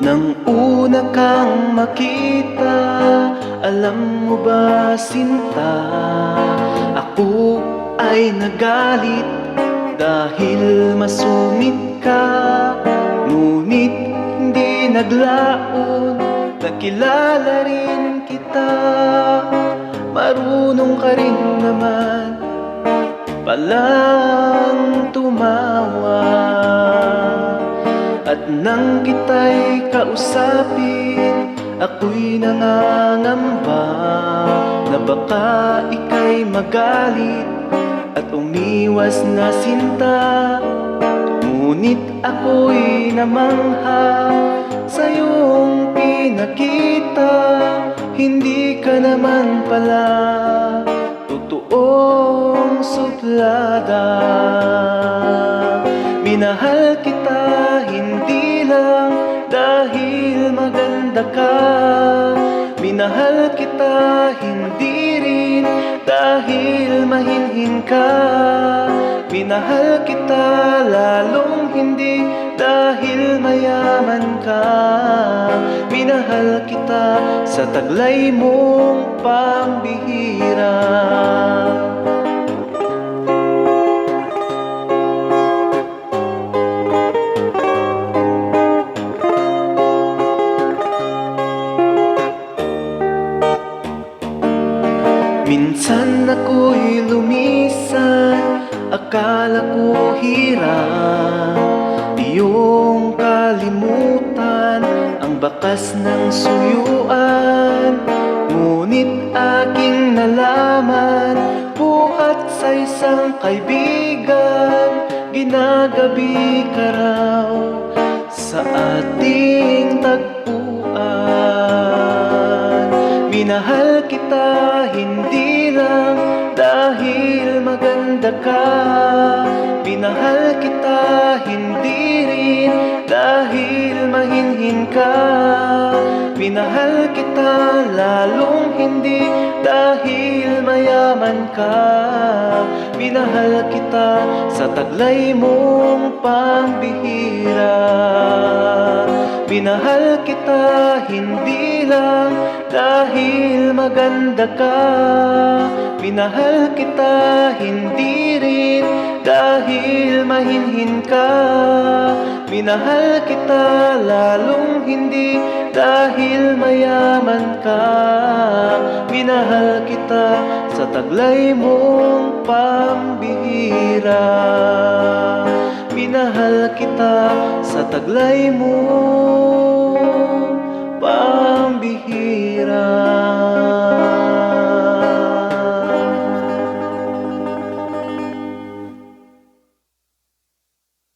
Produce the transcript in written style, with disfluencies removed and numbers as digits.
Nang una kang makita, alam mo ba sinta, ako ay nagalit dahil masungit ka. Ngunit hindi naglaon, nakilala rin kita. Marunong ka rin naman palang tumawa. At nang kita'y kausapin, ako'y nangangamba na baka ika'y magalit at umiwas na sinta. Ngunit ako'y namangha sa iyong pinakita, hindi ka naman pala totoong suplada. Minahal kita hindi lang dahil maganda ka, minahal kita hindi rin dahil mahinhin ka. Minahal kita lalong hindi dahil mayaman ka. Minahal kita sa taglay mong pambihira. Minsan ako'y lumisan, akala ko hirap iyong kalimutan ang bakas ng suyuan. Ngunit aking nalaman, buhat sa isang kaibigan, ginagabi ka raw sa ating tagpuan. Minahal kita hindi lang dahil maganda ka, minahal kita hindi rin dahil mahinhin ka. Minahal kita lalong hindi dahil mayaman ka. Minahal kita sa taglay mong pambihira. Minahal kita hindi lang dahil maganda ka, minahal kita hindi rin dahil mahinhin ka. Minahal kita lalong hindi dahil mayaman ka. Minahal kita sa taglay mong pambihira. Minahal kita sa taglay mong pambihira.